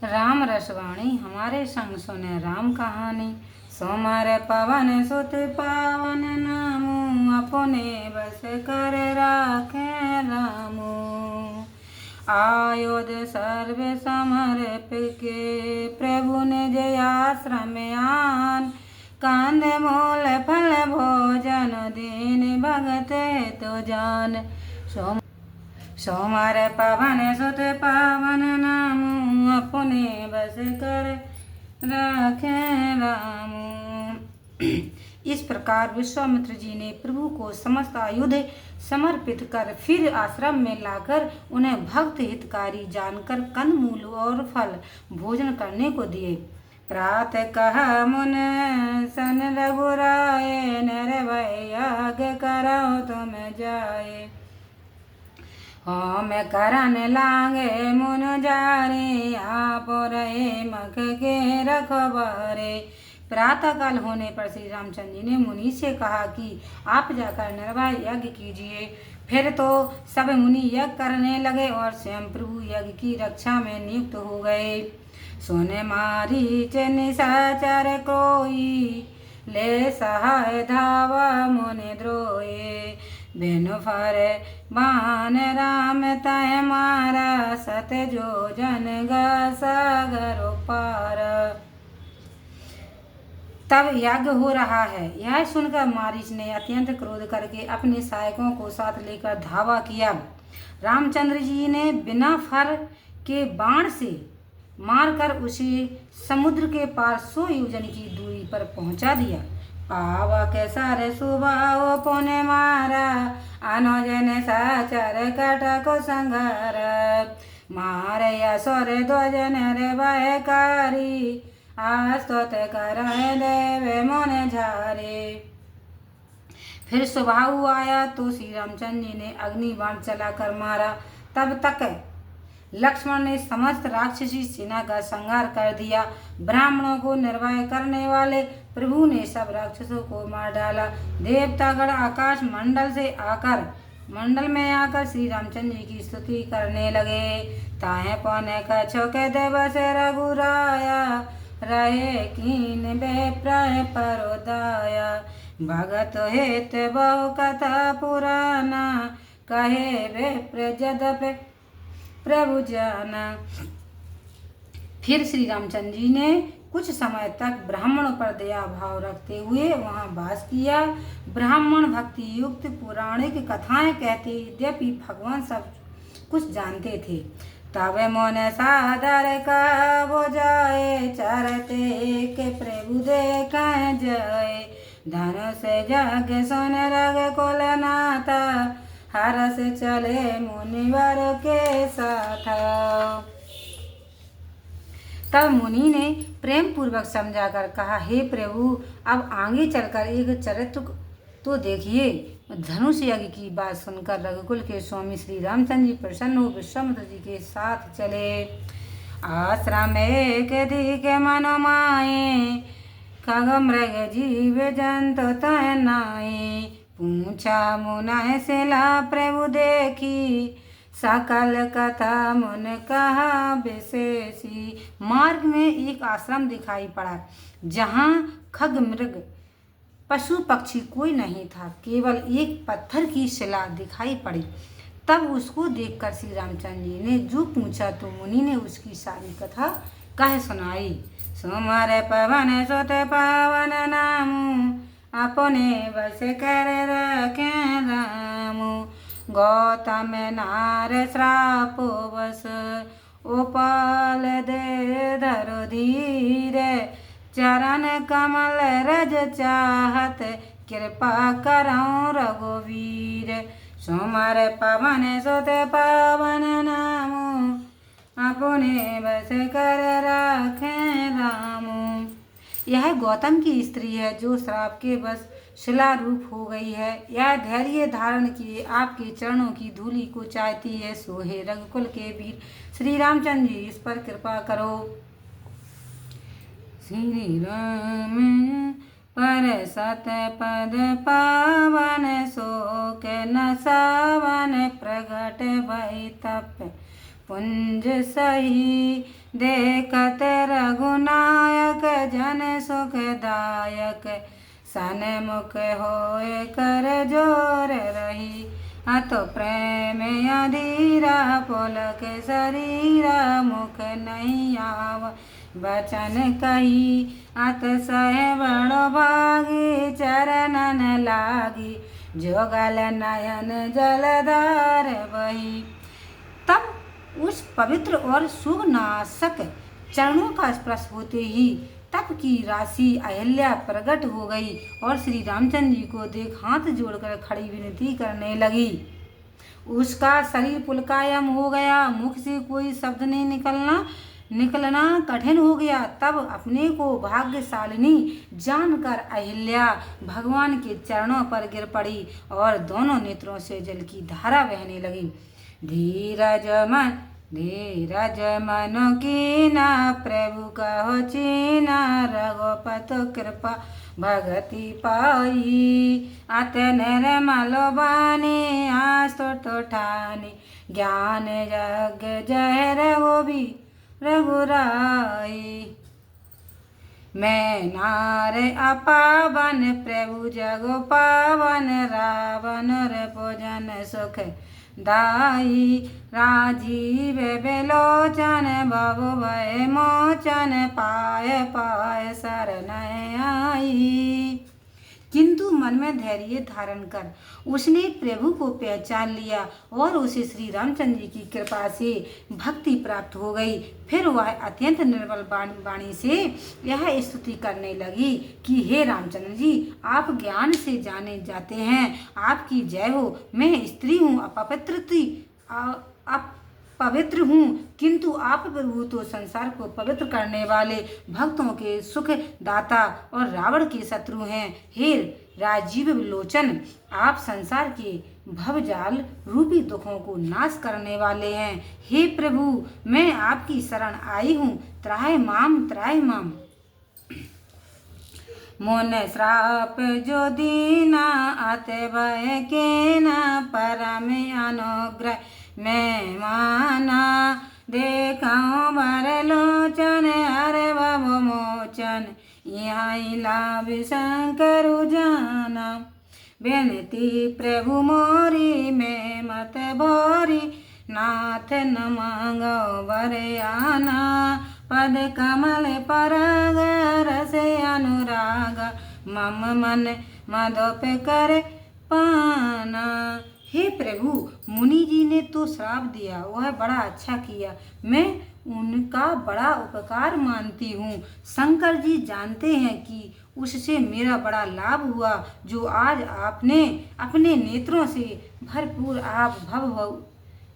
राम रसवाणी हमारे संग सुने राम कहानी। सोमर पवन सुत पावन नामू, अपने बस कर राखे रामू। आयोध सर्व समर्पित के, प्रभु निज आश्रम आन। कांद मूल फल भोजन, दीन भगत तो जान। सोमर पवन सुत पावन नामू, अपने बस कर राखे रामू। इस प्रकार विश्वामित्र जी ने प्रभु को समस्त आयुध समर्पित कर फिर आश्रम में लाकर उन्हें भक्त हितकारी जानकर कंदमूल और फल भोजन करने को दिए। प्रातः कहा मुन सन रघुराय, नर भय याग करो तुम जाए। हम करन लागे मुन जारे, आप रहे मख के रखबारे। प्रातः काल होने पर श्री रामचंद्र जी ने मुनि से कहा कि आप जाकर निर्भय यज्ञ कीजिए। फिर तो सब मुनि यज्ञ करने लगे और स्वयं प्रभु यज्ञ की रक्षा में नियुक्त हो गए। सोने मारीच निशाचर कोई, ले सहाय धावा मुनि द्रोहे। बेनु फर बान राम तय मारा, सत जो जन गा सागर पार। तब यज्ञ हो रहा है, यह सुनकर मारीच ने अत्यंत क्रोध करके अपने सहायकों को साथ लेकर धावा किया। रामचंद्र जी ने बिना फर के बाण से मारकर उसे समुद्र के पार 100 योजन की दूरी पर पहुंचा दिया। पावक सर सुबाओ पुण्य मारा, अनुजन साचर कटक संघार। मारे असुर ध्वजन रे भयकारी, आस्तुत कर देव मन झारे। फिर सुबाहु आया तो श्री रामचंद्र जी ने अग्नि बाण चलाकर मारा। तब तक लक्ष्मण ने समस्त राक्षसी सेना का संहार कर दिया। ब्राह्मणों को निर्भय करने वाले प्रभु ने सब राक्षसों को मार डाला। देवतागण आकाश मंडल में आकर श्री रामचंद्र जी की स्तुति करने लगे। ताहे पौने कछो के देव से रघुराया, रहे कीन बेप्राय परोदाया। भगत हित बहु कथा पुराना, कहे विप्र जदप प्रभु जाना। फिर श्री रामचंद्र जी ने कुछ समय तक ब्राह्मणों पर दया भाव रखते हुए वहां वास किया। ब्राह्मण भक्ति युक्त पौराणिक कथाएं कहते, यद्यपि भगवान सब कुछ जानते थे। तब मन सादर का वो जाए, चरते के प्रभु देखा जाए। धनुष जग सुन रग कुल नाथा, हरस चले मुनिवर के साथ। तब मुनि ने प्रेम पूर्वक समझाकर कहा, हे प्रभु, अब आगे चलकर एक चरित्र तो देखिए। धनुष यज्ञ की बात सुनकर रघुकुल के स्वामी श्री रामचंद्र जी प्रसन्न हो विश्वामित्र जी के साथ चले। आश्रम एक दिख मनो माए, खग मृग जीव जंतु तय नाए। पूछा मुनय सिला प्रभु देखी, सकल कथा मुन कहा विशेषी। मार्ग में एक आश्रम दिखाई पड़ा, जहाँ खग मृग पशु पक्षी कोई नहीं था, केवल एक पत्थर की शिला दिखाई पड़ी। तब उसको देखकर श्री रामचंद्र जी ने जो पूछा तो मुनि ने उसकी सारी कथा कह सुनाई। सोमर पवन सुत पावन नामू, अपने बस कर रखे रामू। गौतम नार श्राप बस, उपाल दे धरो धीर। चरण कमल रज चाहत, कृपा करऊं रघुवीर। सोमर पवन सुत पावन नामू, अपने बस कर राखे रामू। यह गौतम की स्त्री है जो श्राप के बस शिला रूप हो गई है। यह धैर्य धारण किए आपके चरणों की धूलि को चाहती है। सोहे रघुकुल के वीर श्री रामचंद्र जी, इस पर कृपा करो। श्री राम पर सत पद पावन, शोक न सावन प्रगट भई तप। पुंज सही, देखत रघुनायक जन सुखदायक, सन्मुख होए कर जोर रही, अत प्रेम अधीरा पुलक शरीरा, मुख नहीं आव बचन कही, अत सह बड़ो भागी चरणन लागी, जोगल नयन जलधार बही। तब उस पवित्र और शुभ नाशक चरणों का स्पर्श होते ही तप की राशि अहिल्या प्रकट हो गई और श्री रामचंद्र जी को देख हाथ जोड़कर खड़ी विनती करने लगी। उसका शरीर पुलकायम हो गया, मुख से कोई शब्द नहीं निकलना कठिन हो गया। तब अपने को भाग्यशालिनी जानकर अहिल्या भगवान के चरणों पर गिर पड़ी और दोनों नेत्रों से जल की धारा बहने लगी। धीरज मन कीना, प्रभु कहो चीना, रघुपति कृपा भगति पाई, अत निर्मल बानी आस्तुत ठानी, ज्ञान जग जय रघुराई। मैं नार अपावन, प्रभु जग पावन, रावण भोजन सुख दाई, राजीव बेलोचन, भव भय मोचन, पाय पाय शरण आई। किंतु मन में धैर्य धारण कर उसने प्रभु को पहचान लिया और उसे श्री रामचंद्र जी की कृपा से भक्ति प्राप्त हो गई। फिर वह अत्यंत निर्बल वाणी से यह स्तुति करने लगी कि हे रामचंद्र जी, आप ज्ञान से जाने जाते हैं, आपकी जय हो। मैं स्त्री हूँ, पवित्र हूँ, किंतु आप प्रभु तो संसार को पवित्र करने वाले, भक्तों के सुख दाता और रावण के शत्रु हैं। हे राजीव लोचन, आप संसार के भवजाल रूपी दुखों को नाश करने वाले हैं। हे प्रभु, मैं आपकी शरण आई हूँ, त्राहि माम। मोन श्राप जो दीना, अत भय के न परम अनुग्रह मैं माना, देखो बर लोचन हर भव मोचन, यहाँ लाभ शंकर जाना। बेनती प्रभु मोरी मैं मत भोरी, नाथ न मांगो बर आना, पद कमल पराग रस अनुराग, मम मन मदोप कर पाना। हे प्रभु, मुनि जी ने तो श्राप दिया, वह बड़ा अच्छा किया, मैं उनका बड़ा उपकार मानती हूँ। शंकर जी जानते हैं कि उससे मेरा बड़ा लाभ हुआ, जो आज आपने अपने नेत्रों से भरपूर आप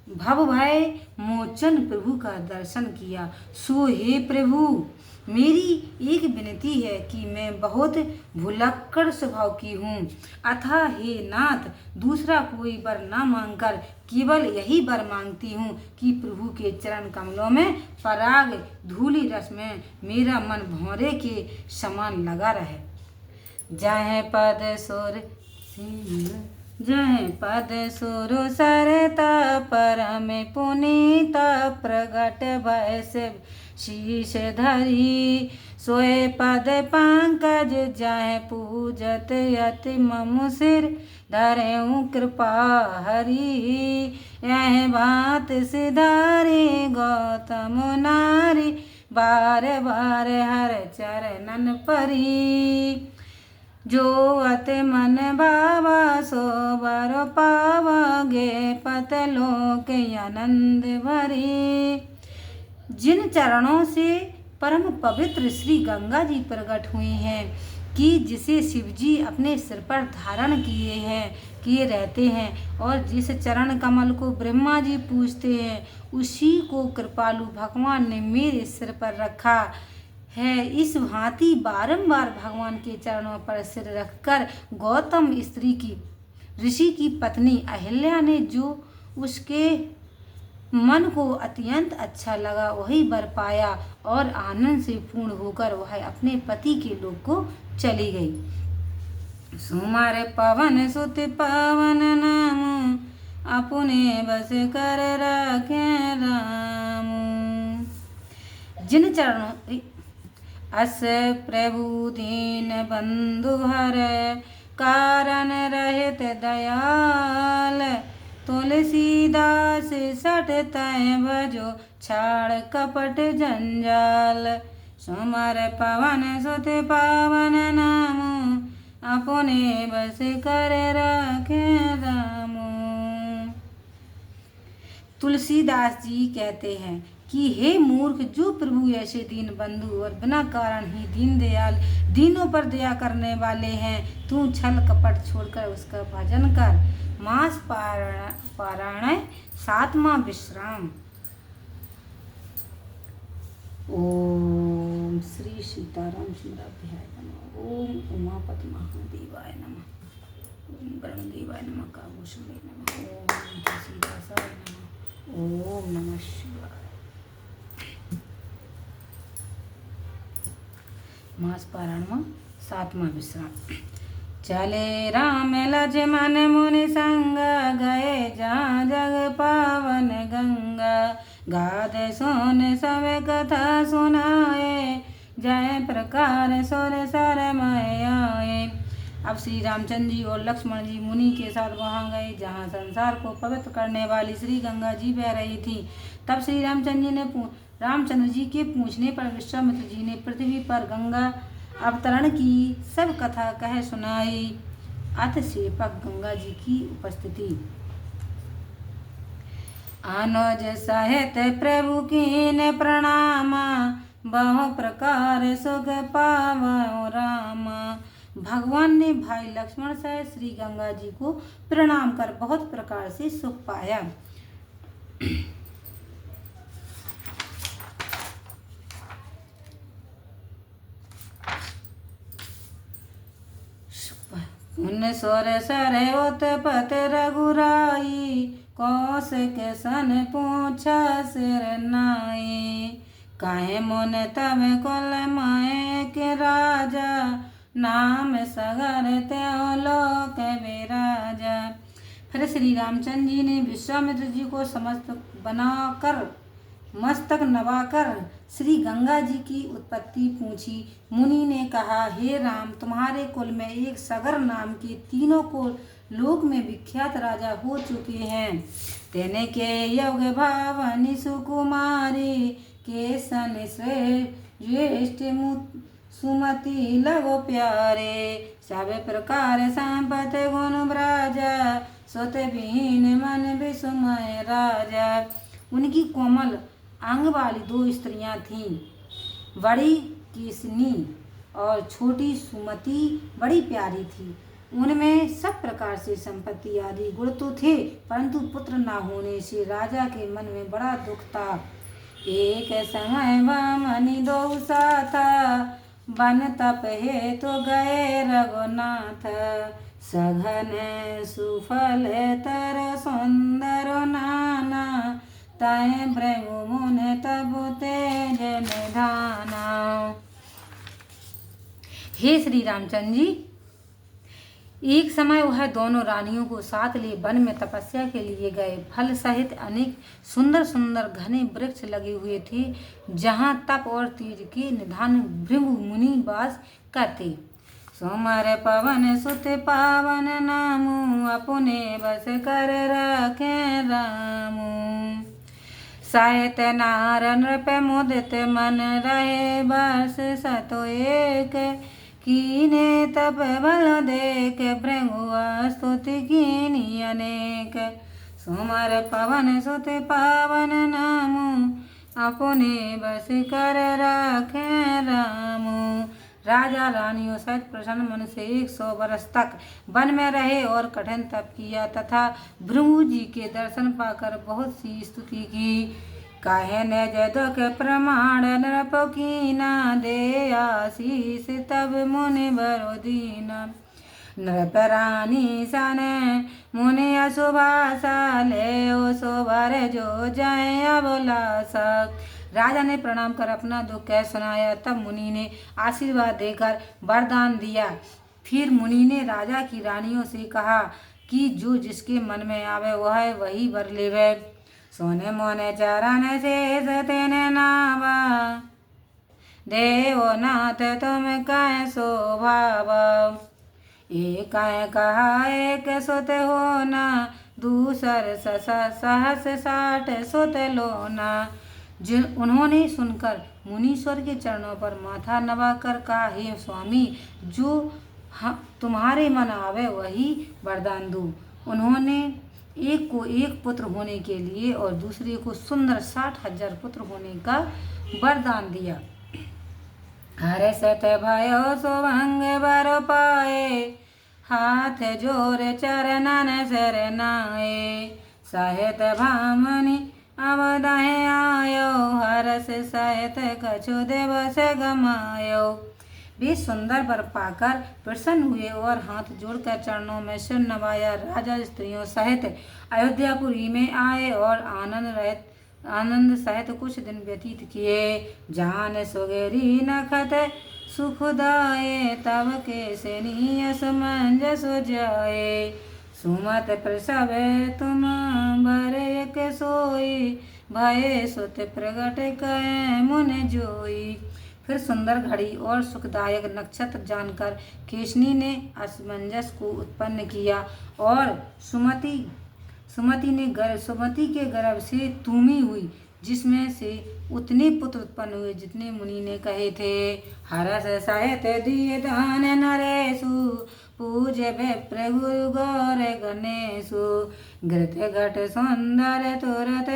भव भय मोचन प्रभु का दर्शन किया। सो हे प्रभु, मेरी एक विनती है कि मैं बहुत भुलक्कड़ स्वभाव की हूँ, अतः हे नाथ, दूसरा कोई वर न मांगकर केवल यही वर मांगती हूँ कि प्रभु के चरण कमलों में पराग धूलि रस में मेरा मन भौरे के समान लगा रहे। जय पद सुर सरता, परम पुनीता, प्रगट भय से शीश धरी, सोए पद पंकज जय पूजत यति मम सिर, धरेऊ कृपा हरि। यह बात सिधारी गौतम नारी, बार बार हर चरणन परी, जो अत मन भावा सो बर पावा, गे पतलोक आनंद भरी। जिन चरणों से परम पवित्र श्री गंगा जी प्रकट हुए हैं कि जिसे शिव जी अपने सिर पर धारण किए रहते हैं, और जिस चरण कमल को ब्रह्मा जी पूजते हैं, उसी को कृपालु भगवान ने मेरे सिर पर रखा है। इस भांति बारंबार भगवान के चरणों पर सिर रखकर गौतम ऋषि की पत्नी अहिल्या ने जो उसके मन को अत्यंत अच्छा लगा वही वर पाया, और आनंद से पूर्ण होकर वह अपने पति के लोक को चली गई। सुमर पवन सुत पवन नाम, अपने बस कर रखे राम। जिन चरणों अस प्रभु दीन बंधु हर, कारण रहित दयाल, तुलसीदास सठ तय भजो, छाड़ कपट जंजाल। सुमर पवन सुत पावन नाम, अपने बस कर रखे राम। तुलसीदास जी कहते हैं कि हे मूर्ख, जो प्रभु ऐसे दीन बंधु और बिना कारण ही दीन दयाल, दीनों पर दया करने वाले हैं, तू छल कपट छोड़कर उसका भजन कर। मास पारायण सातवां विश्राम। ओम श्री सीताराम चंद्राध्याय नमः। ओम उमापति महादेवाय नमः। ओम गणदेवाय नमः। काभूषणे नमः। ओम तुलसीदासाय नमः। ओम नमः शिवाय। मास पारायण सातवां विश्राम। चले राम लक्ष्मण मुनि संग, गए जहाँ जग पावन गंगा। गाद सोन सब कथा सुनाए, जय प्रकार सुर सरमय आए। अब श्री रामचंद्र जी और लक्ष्मण जी मुनि के साथ वहाँ गए जहाँ संसार को पवित्र करने वाली श्री गंगा जी बह रही थी। तब श्री रामचंद्र जी के पूछने पर विश्वामित्र जी ने पृथ्वी पर गंगा अवतरण की सब कथा कह सुनाई। अतसेपक गंगा जी की उपस्थिति। अनुज सहित प्रभु कीन प्रणामा, बहु प्रकार सुख पावो रामा। भगवान ने भाई लक्ष्मण सहित श्री गंगा जी को प्रणाम कर बहुत प्रकार से सुख पाया। उन सोर सर उत्पत रघुराई, कौशिक सन पूछा सिर नाई। काहे मुन तब कुल माए के राजा, नाम सगर त्यो लोक विराजा। फिर श्री रामचंद्र जी ने विश्वामित्र जी को समस्त बनाकर मस्तक नवाकर श्री गंगा जी की उत्पत्ति पूछी। मुनि ने कहा, हे राम, तुम्हारे कुल में एक सगर नाम के तीनों को लोक में विख्यात राजा हो चुके हैं। तेने के योग भावनी सुकुमारी, के सन श्रेष्ठ सुमति लगो प्यारे। सब प्रकार संपत गुण ब्राजा, सुत बीन मन विसुमय राजा। उनकी कोमल अंग वाली दो स्त्रियां थीं, बड़ी केसनी और छोटी सुमति बड़ी प्यारी थी। उनमें सब प्रकार से संपत्ति आदि गुण तो थे, परंतु पुत्र न होने से राजा के मन में बड़ा दुख था। एक समय वामनी दो साथा, बन तप हे तो गए रघुनाथ। सघन सुफल तर सुंदर नाना, तय ब्रह्म मुन तब तेज निधाना। हे श्री रामचंद्र जी, एक समय वह दोनों रानियों को साथ ले वन में तपस्या के लिए गए। फल सहित अनेक सुंदर सुंदर घने वृक्ष लगे हुए थे, जहाँ तप और तेज के निधान भृगु मुनि वास करते। सोमर पवन सुत पावन नामु, अपने बस कर रखे रामु। साहित नार नृप मुदित मन, रहे बस सतो एक। कीने तप बल देख, भृगु स्तुति कीनी अनेक। सुमर पवन सुत पावन नामु, अपने बस कर रखे रामु। राजा रानियों सहित प्रसन्न मन से 100 वर्ष तक वन में रहे और कठिन तप किया तथा भृगु जी के दर्शन पाकर बहुत सी स्तुति की। काहे न दुख प्रमाण नृप कीना, दे आशीष तब मुनि बरो दीना। नृप रानी सन मुनि अशुभासा, ले ओ सोबर जो जय अभिलाषा। राजा ने प्रणाम कर अपना दुख कह सुनाया। तब मुनि ने आशीर्वाद देकर वरदान दिया। फिर मुनि ने राजा की रानियों से कहा कि जो जिसके मन में आवे वह वही वर लेवे। सोने मोने चरण शेष तेने नावा, देवो नाथ तुम कह स्वभाव। एक कहा एक सुत होना, दूसर सहस 60 सुत लोना। उन्होंने सुनकर मुनीश्वर के चरणों पर माथा नवाकर कहा, हे स्वामी, जो तुम्हारे मन आवे वही वरदान दो। उन्होंने एक को एक पुत्र होने के लिए और दूसरे को सुंदर 60,000 पुत्र होने का वरदान दिया। हरे सत भयो सुभंग बर पाए, हाथ जोर चरणन शरनाए। सहित भामनी अवदहे आयो, हरस सहित कछु दिवस गमायो। वे सुंदर वर पाकर प्रसन्न हुए और हाथ जोड़कर चरणों में सिर नवाया। राजा स्त्रियों सहित अयोध्यापुरी में आए और आनंद सहित कुछ दिन व्यतीत किए। जान सुगेरी नखत सुखदाये, तब के सेनी असमंजस जाए। सुमत प्रसव तुम भर एक सोई, भय सुत प्रगट कह मुन जोई। फिर सुंदर घड़ी और सुखदायक नक्षत्र जानकर केशनी ने असमंजस को उत्पन्न किया और सुमति के गर्भ से तूमी हुई, जिसमें से उतने पुत्र उत्पन्न हुए जितने मुनि ने कहे थे। हरस सहित दिए दान नरेशु, पूज्य विप्र गुरु गौर गणेशु। घृत घट सुंदर तुरत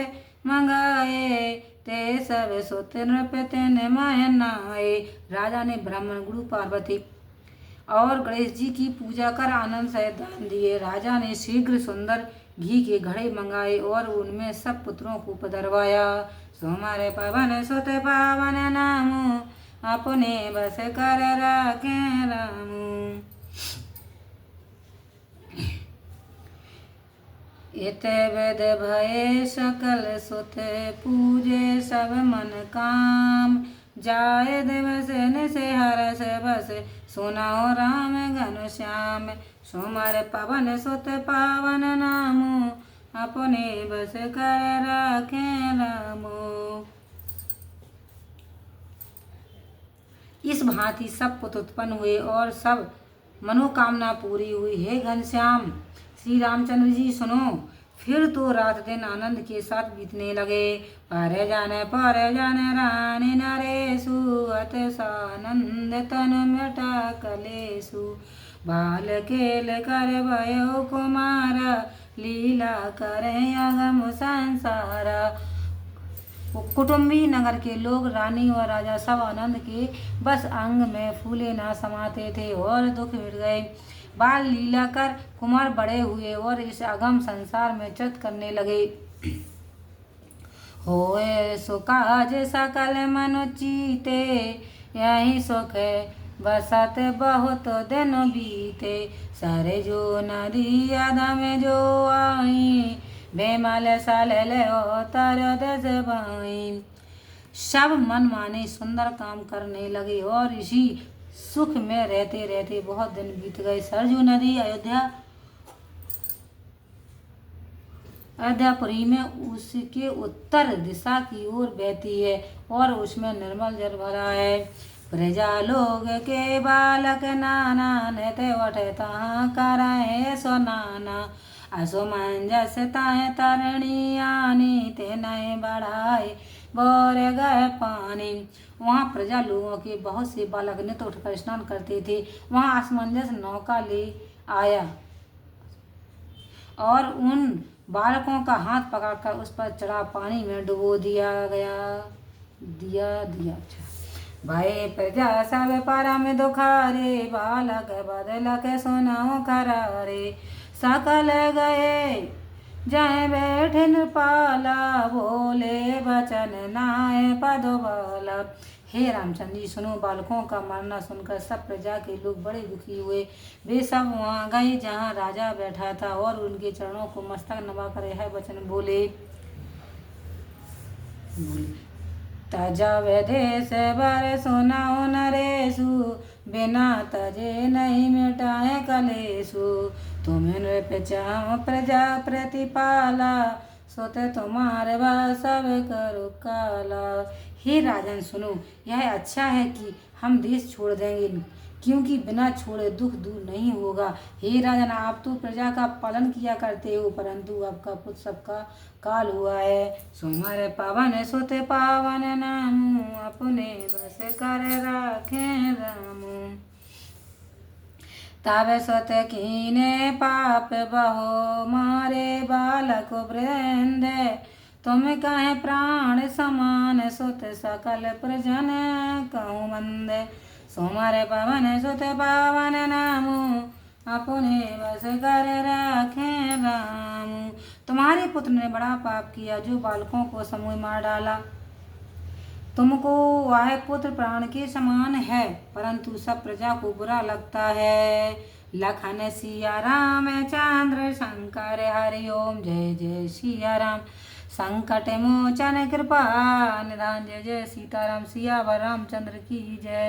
मंगाए, ते सब सुत नृप तेन मायनाए। राजा ने ब्राह्मण गुरु पार्वती और गणेश जी की पूजा कर आनंद सहित दान दिए। राजा ने शीघ्र सुंदर घी के घड़े मंगाए और उनमें सब पुत्रों को पधरवाया। सोमवार पवन सुत पावन नामु, अपने बस कर राखे रामु। इत वेद भय सकल सुत, पूजे सब मन काम। जाय दिवस निशि हरस बस, सुनाओ राम घन श्याम। सोमवार पवन सुत पावन नामु, अपने बस कर राखे रामो। इस भांति सब पुत्र उत्पन्न हुए और सब मनोकामना पूरी हुई। हे घनश्याम, श्री रामचंद्र जी सुनो। फिर तो रात दिन आनंद के साथ बीतने लगे। पर जाने रानी नरेशु, अतिशानंद तन मिटा कलेशु। बाल खेल कर भयो कुमारा, लीला करे अगम संसारा। कुटुंबी नगर के लोग, रानी और राजा सब आनंद के बस अंग में फूले ना समाते थे और दुख मिट गए। बाल लीला कर कुमार बड़े हुए और इस अगम संसार में चृत करने लगे। होए सुकाज सकल मनु चीते, यही सुख बसत बहुत दिन बीते। सरे जो नदी अधम जो आई, बेमल सलल तर दस बाई। सब मन माने सुंदर काम करने लगे और इसी सुख में रहते रहते बहुत दिन बीत गए। सरजू नदी अयोध्यापुरी में उसके उत्तर दिशा की ओर बहती है और उसमें निर्मल जल भरा है। प्रजा लोग के बालक नाना, नृत्य उठता कराए सो नाना। असुमंजस ताए तरणी आनी, ते नए बढ़ाए बोर गए पानी। वहाँ प्रजा लोगों के बहुत से बालक नित्य उठकर स्नान करते थे। वहाँ असमंजस नौका ले आया और उन बालकों का हाथ पकड़कर उस पर चढ़ा पानी में डुबो दिया। अच्छा, भाई प्रजा सब परम दुखारे, बालक बदलक सुनाओ करारे। सकल गए जय बैठ नृपाला, बोले बचन नाय पद बाला। हे रामचंद्र जी सुनो, बालकों का मरना सुनकर सब प्रजा के लोग बड़े दुखी हुए। वे सब वहाँ गए जहाँ राजा बैठा था और उनके चरणों को मस्तक नवाकर यह वचन बोले। तजा विदेश बर सुनाओ नरेशु, बिना तजे नहीं मिटाए कलेशु। तुम नृपचाओ प्रजा प्रतिपाला, सोत तुम्हारे सब करो काला। हे राजन सुनो, यह अच्छा है कि हम देश छोड़ देंगे, क्योंकि बिना छोड़े दुख दूर नहीं होगा। हे राजन, आप तो प्रजा का पालन किया करते हो, परंतु आपका पुत्र सबका काल हुआ है। सोमवार पावन सोते पावन नामू, अपने बस कर राखे रामू। तावे स्वत कीने पाप बहो, मारे बालक वृंद। तुम कहे प्राण समान, सुत सकल प्रजन कहूँ मंद। सोमवार पावन सुत पावन नामू, अपने बस कर राखे रामू। तुम्हारे पुत्र ने बड़ा पाप किया, जो बालकों को समूह मार डाला। तुमको वह पुत्र प्राण के समान है, परंतु सब प्रजा को बुरा लगता है। लखन सिया राम चंद्र शंकर हरि ओम, जय जय सिया राम। संकट मोचन कृपा निधान, जय जय सीताराम। सिया वर रामचंद्र की जय।